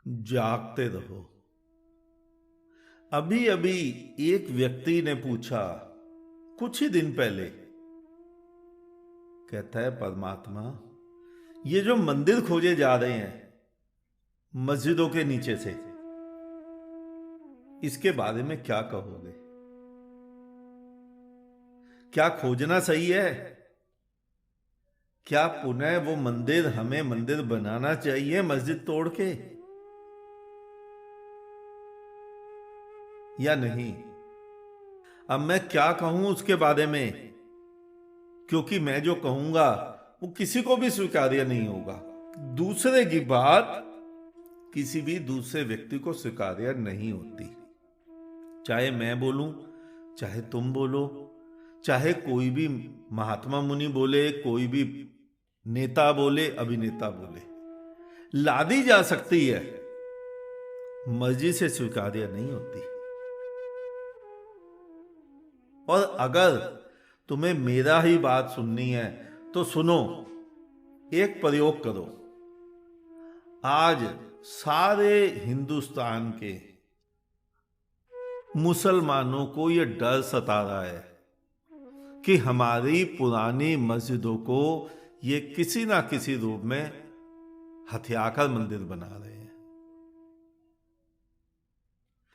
जागते रहो। अभी अभी एक व्यक्ति ने पूछा, कुछ ही दिन पहले, कहता है परमात्मा, ये जो मंदिर खोजे जा रहे हैं मस्जिदों के नीचे से, इसके बारे में क्या कहोगे? क्या खोजना सही है? क्या पुनः वो मंदिर, हमें मंदिर बनाना चाहिए मस्जिद तोड़ के, या नहीं? अब मैं क्या कहूं उसके बारे में, क्योंकि मैं जो कहूंगा वो किसी को भी स्वीकार्य नहीं होगा। दूसरे की बात किसी भी दूसरे व्यक्ति को स्वीकार्य नहीं होती। चाहे मैं बोलूं, चाहे तुम बोलो, चाहे कोई भी महात्मा मुनि बोले, कोई भी नेता बोले, अभिनेता बोले, लादी जा सकती है, मर्जी से स्वीकार्य नहीं होती। और अगर तुम्हें मेरा ही बात सुननी है तो सुनो, एक प्रयोग करो। आज सारे हिंदुस्तान के मुसलमानों को यह डर सता रहा है कि हमारी पुरानी मस्जिदों को ये किसी ना किसी रूप में हथियाकर मंदिर बना रहे हैं।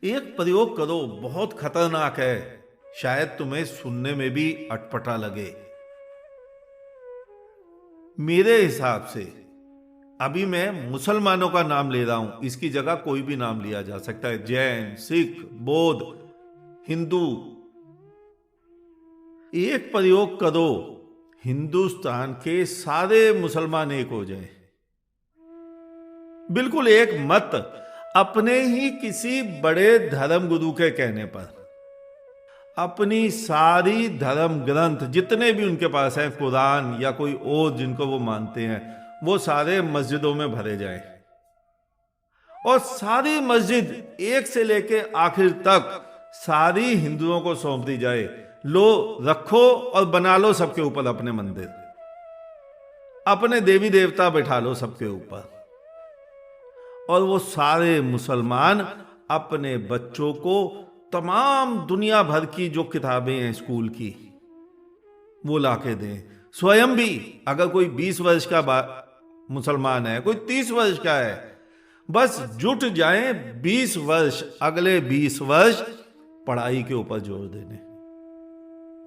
एक प्रयोग करो, बहुत खतरनाक है, शायद तुम्हें सुनने में भी अटपटा लगे। मेरे हिसाब से अभी मैं मुसलमानों का नाम ले रहा हूं, इसकी जगह कोई भी नाम लिया जा सकता है, जैन, सिख, बौद्ध, हिंदू। एक प्रयोग करो, हिंदुस्तान के सारे मुसलमान एक हो जाए, बिल्कुल एक मत, अपने ही किसी बड़े धर्म गुरु के कहने पर अपनी सारी धर्म ग्रंथ जितने भी उनके पास हैं, कुरान या कोई और जिनको वो मानते हैं, वो सारे मस्जिदों में भरे जाएं और सारी मस्जिद एक से लेके आखिर तक सारी हिंदुओं को सौंप दी जाए। लो, रखो और बना लो सबके ऊपर अपने मंदिर, अपने देवी देवता बैठा लो सबके ऊपर, और वो सारे मुसलमान अपने बच्चों को तमाम दुनिया भर की जो किताबें हैं स्कूल की वो लाके दें। स्वयं भी, अगर कोई 20 वर्ष का मुसलमान है, कोई 30 वर्ष का है, बस जुट जाएं 20 वर्ष, अगले 20 वर्ष पढ़ाई के ऊपर जोर देने,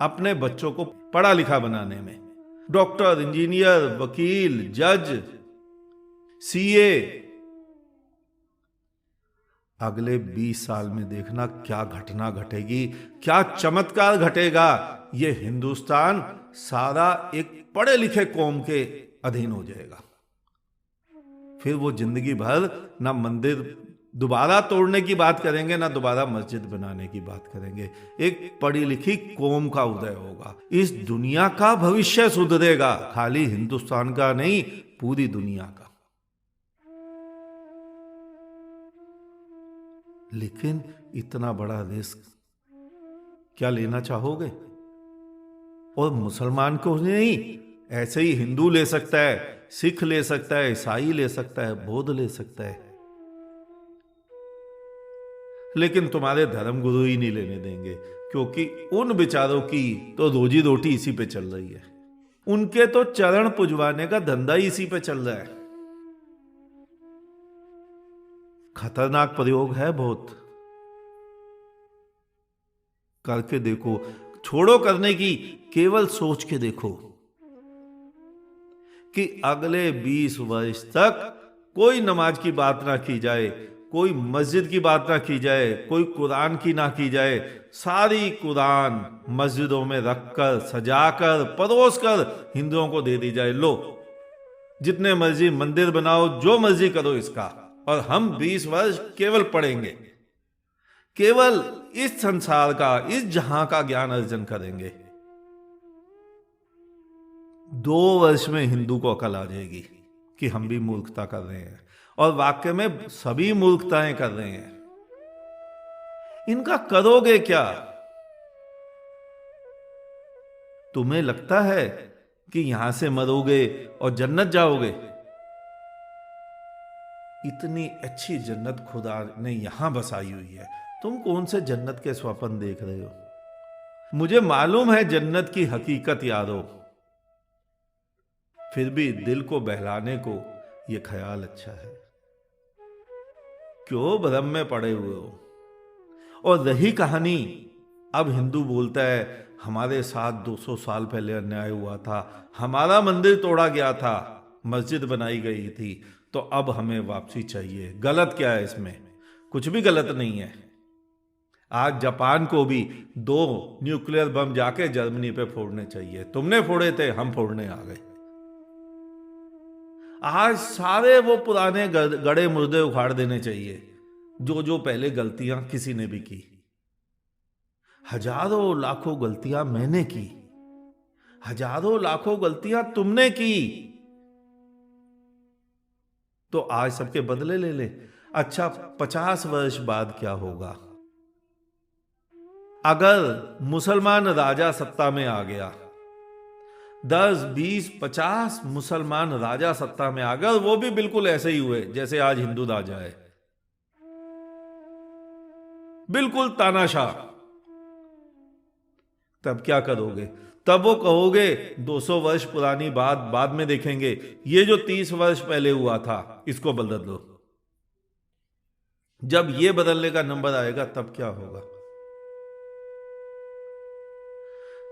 अपने बच्चों को पढ़ा लिखा बनाने में, डॉक्टर, इंजीनियर, वकील, जज, सीए। अगले 20 साल में देखना क्या घटना घटेगी, क्या चमत्कार घटेगा। ये हिंदुस्तान सारा एक पढ़े लिखे कौम के अधीन हो जाएगा। फिर वो जिंदगी भर ना मंदिर दोबारा तोड़ने की बात करेंगे, ना दोबारा मस्जिद बनाने की बात करेंगे। एक पढ़ी लिखी कौम का उदय होगा, इस दुनिया का भविष्य सुधरेगा, खाली हिंदुस्तान का नहीं, पूरी दुनिया का। लेकिन इतना बड़ा रिस्क क्या लेना चाहोगे? और मुसलमान को नहीं, ऐसे ही हिंदू ले सकता है, सिख ले सकता है, ईसाई ले सकता है, बौद्ध ले सकता है, लेकिन तुम्हारे धर्म गुरु ही नहीं लेने देंगे, क्योंकि उन बेचारों की तो रोजी रोटी इसी पे चल रही है, उनके तो चरण पुजवाने का धंधा ही इसी पे चल रहा है। खतरनाक प्रयोग है बहुत, करके देखो, छोड़ो करने की, केवल सोच के देखो कि अगले 20 वर्ष तक कोई नमाज की बात ना की जाए, कोई मस्जिद की बात ना की जाए, कोई कुरान की ना की जाए, सारी कुरान मस्जिदों में रखकर, सजाकर, परोस कर हिंदुओं को दे दी जाए। लो, जितने मर्जी मंदिर बनाओ, जो मर्जी करो इसका, और हम 20 वर्ष केवल पढ़ेंगे, केवल इस संसार का, इस जहां का ज्ञान अर्जन करेंगे। 2 वर्ष में हिंदू को अकल आ जाएगी कि हम भी मूर्खता कर रहे हैं, और वाकई में सभी मूर्खताएं कर रहे हैं। इनका करोगे क्या? तुम्हें लगता है कि यहां से मरोगे और जन्नत जाओगे? इतनी अच्छी जन्नत खुदा ने यहां बसाई हुई है, तुम कौन से जन्नत के स्वप्न देख रहे हो? मुझे मालूम है जन्नत की हकीकत यारो, फिर भी दिल को बहलाने को यह ख्याल अच्छा है। क्यों भ्रम में पड़े हुए हो? और रही कहानी, अब हिंदू बोलता है हमारे साथ 200 साल पहले अन्याय हुआ था, हमारा मंदिर तोड़ा गया था, मस्जिद बनाई गई थी, तो अब हमें वापसी चाहिए। गलत क्या है इसमें? कुछ भी गलत नहीं है। आज जापान को भी 2 न्यूक्लियर बम जाके जर्मनी पे फोड़ने चाहिए। तुमने फोड़े थे, हम फोड़ने आ गए। आज सारे वो पुराने गड़े मुर्दे उखाड़ देने चाहिए, जो पहले गलतियां किसी ने भी की। हजारों लाखों गलतियां मैंने की, हजारों लाखों गलतियां तुमने की, तो आज सबके बदले ले ले। अच्छा, 50 वर्ष बाद क्या होगा अगर मुसलमान राजा सत्ता में आ गया? 10, 20, 50 मुसलमान राजा सत्ता में आ गए, वो भी बिल्कुल ऐसे ही हुए जैसे आज हिंदू राजा है, बिल्कुल तानाशाह। तब क्या करोगे? तब वो कहोगे 200 वर्ष पुरानी बात बाद में देखेंगे, ये जो 30 वर्ष पहले हुआ था इसको बदल दो। जब ये बदलने का नंबर आएगा तब क्या होगा?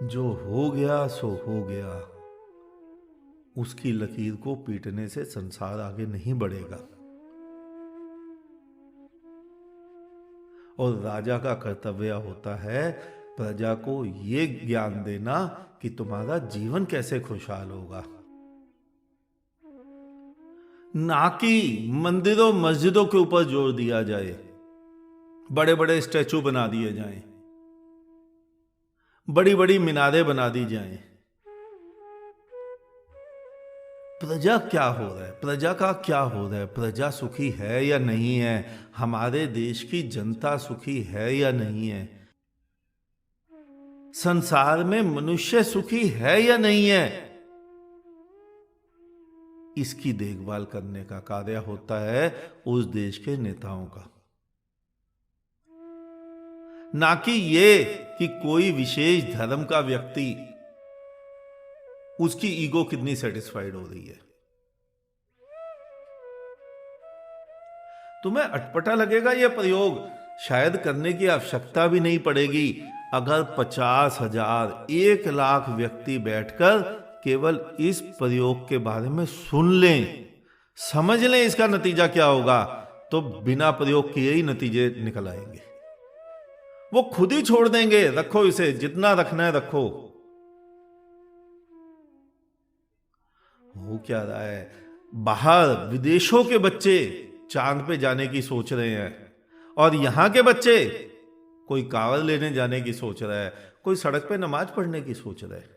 जो हो गया सो हो गया, उसकी लकीर को पीटने से संसार आगे नहीं बढ़ेगा। और राजा का कर्तव्य होता है प्रजा को यह ज्ञान देना कि तुम्हारा जीवन कैसे खुशहाल होगा, ना कि मंदिरों मस्जिदों के ऊपर जोर दिया जाए, बड़े बड़े स्टैचू बना दिए जाएं, बड़ी बड़ी मीनारें बना दी जाएं। प्रजा क्या हो रहा है? प्रजा का क्या हो रहा है? प्रजा सुखी है या नहीं है? हमारे देश की जनता सुखी है या नहीं है? संसार में मनुष्य सुखी है या नहीं है? इसकी देखभाल करने का कार्य होता है उस देश के नेताओं का, ना कि ये कि कोई विशेष धर्म का व्यक्ति, उसकी ईगो कितनी सेटिस्फाइड हो रही है। तुम्हें अटपटा लगेगा यह प्रयोग, शायद करने की आवश्यकता भी नहीं पड़ेगी अगर 50,000, 1,00,000 व्यक्ति बैठकर केवल इस प्रयोग के बारे में सुन लें, समझ लें इसका नतीजा क्या होगा, तो बिना प्रयोग किए ही नतीजे निकल आएंगे। वो खुद ही छोड़ देंगे, रखो इसे, जितना रखना है रखो। हो क्या रहा है? बाहर विदेशों के बच्चे चांद पे जाने की सोच रहे हैं, और यहां के बच्चे, कोई कावड़ लेने जाने की सोच रहा है, कोई सड़क पे नमाज पढ़ने की सोच रहा है।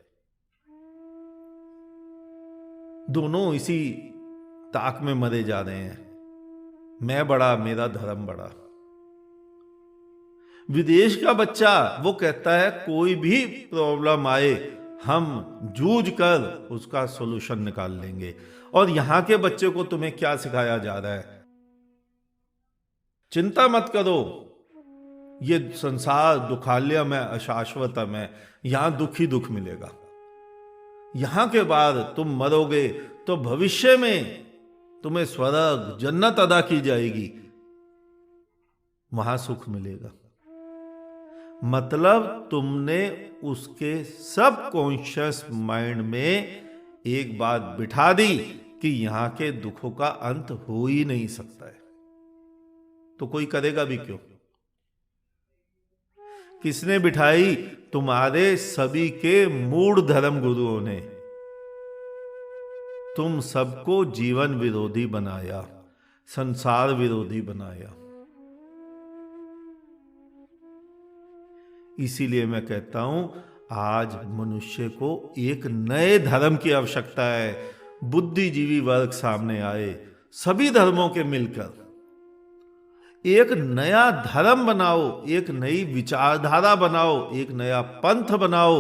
दोनों इसी ताक में मरे जा रहे हैं, मैं बड़ा, मेरा धर्म बड़ा। विदेश का बच्चा वो कहता है कोई भी प्रॉब्लम आए हम जूझ कर उसका सॉल्यूशन निकाल लेंगे। और यहां के बच्चे को तुम्हें क्या सिखाया जा रहा है? चिंता मत करो, ये संसार दुखालयम है, अशाश्वतम है, यहां दुख ही दुख मिलेगा। यहां के बाद तुम मरोगे तो भविष्य में तुम्हें स्वर्ग, जन्नत अदा की जाएगी, वहां सुख मिलेगा। मतलब तुमने उसके सबकॉन्शियस माइंड में एक बात बिठा दी कि यहां के दुखों का अंत हो ही नहीं सकता है, तो कोई करेगा भी क्यों? किसने बिठाई? तुम्हारे सभी के मूढ़ धर्म गुरुओं ने। तुम सबको जीवन विरोधी बनाया, संसार विरोधी बनाया। इसीलिए मैं कहता हूं आज मनुष्य को एक नए धर्म की आवश्यकता है। बुद्धिजीवी वर्ग सामने आए, सभी धर्मों के मिलकर एक नया धर्म बनाओ, एक नई विचारधारा बनाओ, एक नया पंथ बनाओ,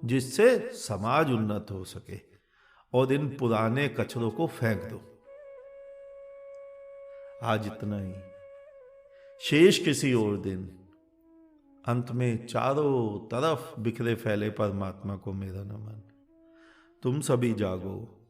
जिससे समाज उन्नत हो सके। और इन पुराने कचरों को फेंक दो। आज इतना ही, शेष किसी और दिन। अंत में चारों तरफ बिखरे फैले परमात्मा को मेरा नमन। तुम सभी जागो,